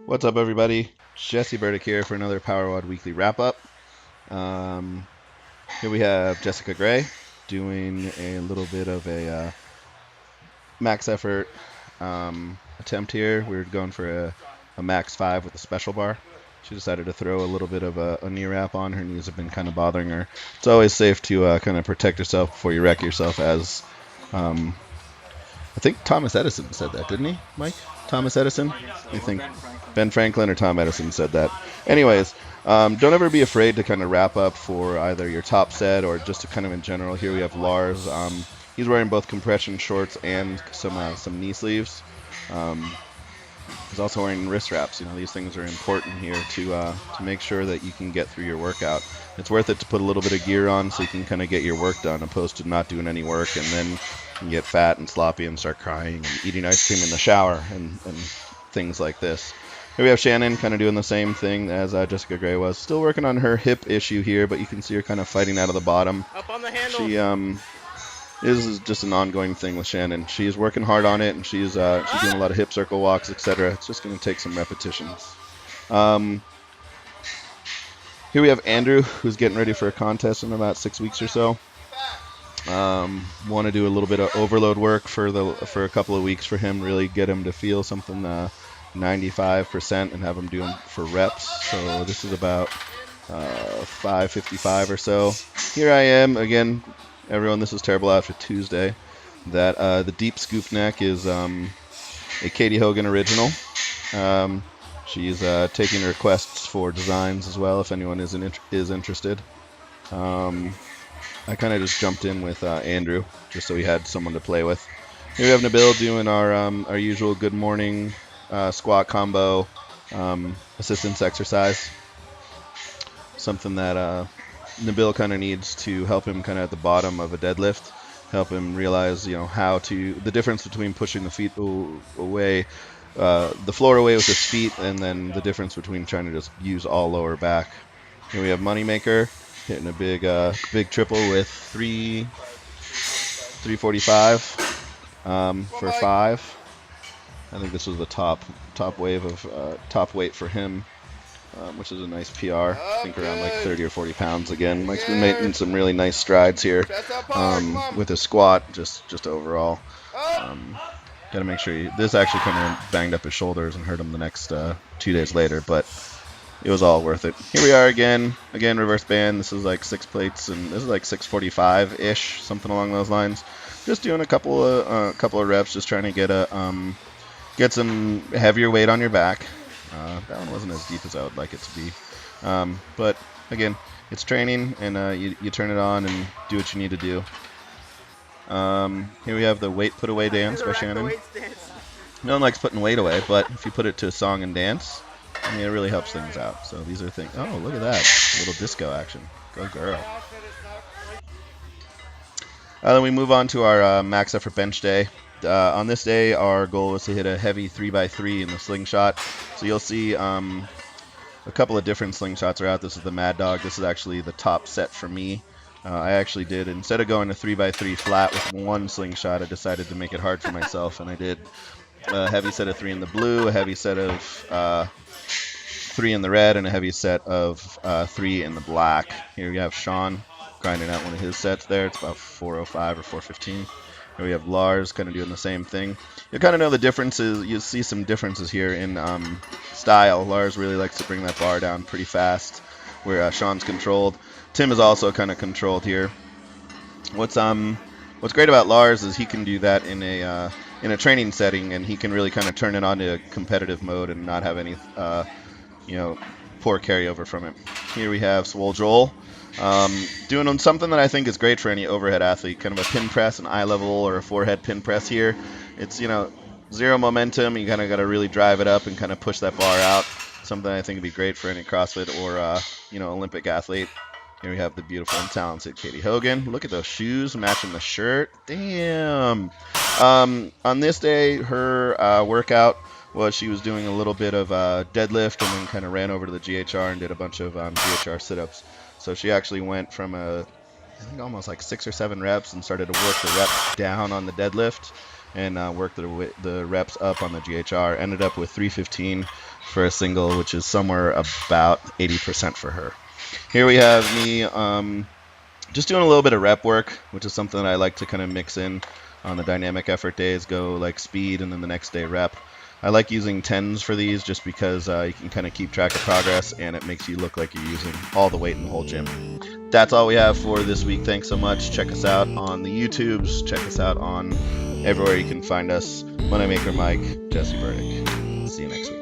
What's up, everybody? Jesse Burdick here for another PowerWOD Weekly Wrap-Up. Um, Here we have Jessica Gray doing a little bit of a max effort attempt here. We were going for a max 5 with a special bar. She decided to throw a little bit of a knee wrap on. Her knees have been kind of bothering her. It's always safe to kind of protect yourself before you wreck yourself, as I think Thomas Edison said that, didn't he, Mike? Thomas Edison? I think Ben Franklin or Tom Edison said that. Anyways, don't ever be afraid to kind of wrap up for either your top set or just to kind of in general. Here we have Lars. He's wearing both compression shorts and some knee sleeves. He's also wearing wrist wraps. You know, these things are important here to make sure that you can get through your workout. It's worth it to put a little bit of gear on so you can kind of get your work done, opposed to not doing any work and then you get fat and sloppy and start crying and eating ice cream in the shower and things like this. Here we have Shannon kind of doing the same thing as Jessica Gray was. Still working on her hip issue here, but you can see her kind of fighting out of the bottom. Up on the handle. She this is just an ongoing thing with Shannon. She's working hard on it, and she's doing a lot of hip circle walks, etc. It's just going to take some repetitions. Here we have Andrew, who's getting ready for a contest in about 6 weeks or so. Want to do a little bit of overload work for a couple of weeks for him, really get him to feel something 95% and have him do them for reps. So this is about 555 or so. Here I am again, everyone. This is Terrible Outfit Tuesday. That the deep scoop neck is a Katie Hogan original. She's taking requests for designs as well if anyone is interested. I kind of just jumped in with Andrew just so he had someone to play with. Here we have Nabil doing our usual good morning squat combo assistance exercise. Something that Nabil kind of needs to help him kind of at the bottom of a deadlift, help him realize, you know, the difference between pushing the feet away, the floor away with his feet, and then the difference between trying to just use all lower back. Here we have Moneymaker hitting a big triple with 345 for 5. I think this was the top wave of top weight for him, which is a nice PR. I think around like 30 or 40 pounds again. Mike's been making some really nice strides here with his squat, just overall. Got to make sure this actually kind of banged up his shoulders and hurt him the next 2 days later, but it was all worth it. Here we are again, reverse band. This is like 6 plates, and this is like 645-ish, something along those lines. Just doing a couple of reps, just trying to get some heavier weight on your back. That one wasn't as deep as I would like it to be, but again, it's training, and you turn it on and do what you need to do. Here we have the weight put away dance by Shannon. No one likes putting weight away, but if you put it to a song and dance, I mean, it really helps things out. So these are things. Oh, look at that. A little disco action. Go girl. Then we move on to our max effort bench day. On this day, our goal was to hit a heavy 3x3 in the slingshot. So you'll see a couple of different slingshots are out. This is the Mad Dog. This is actually the top set for me. I actually did, instead of going to 3x3 flat with one slingshot, I decided to make it hard for myself, and I did a heavy set of 3 in the blue, a heavy set of 3 in the red, and a heavy set of 3 in the black. Here we have Sean grinding out one of his sets there. It's about 405 or 415. Here we have Lars kind of doing the same thing. You kind of know the differences. You see some differences here in style. Lars really likes to bring that bar down pretty fast, where Sean's controlled. Tim is also kind of controlled here. What's great about Lars is he can do that in a training setting, and he can really kind of turn it on to competitive mode and not have any poor carryover from it. Here we have Swole Joel doing something that I think is great for any overhead athlete, kind of a pin press, an eye level or a forehead pin press here. It's, zero momentum. You kind of got to really drive it up and kind of push that bar out. Something I think would be great for any CrossFit or Olympic athlete. Here we have the beautiful and talented Katie Hogan. Look at those shoes matching the shirt. Damn. On this day, her workout was she was doing a little bit of deadlift and then kind of ran over to the GHR and did a bunch of GHR sit-ups. So she actually went from I think almost like 6 or 7 reps and started to work the reps down on the deadlift. and worked the reps up on the GHR. Ended up with 315 for a single, which is somewhere about 80% for her. Here we have me just doing a little bit of rep work, which is something that I like to kind of mix in on the dynamic effort days, go like speed and then the next day rep. I like using 10s for these just because you can kind of keep track of progress and it makes you look like you're using all the weight in the whole gym. That's all we have for this week. Thanks so much. Check us out on the YouTubes. Check us out on everywhere you can find us. Moneymaker Mike, Jesse Burdick. See you next week.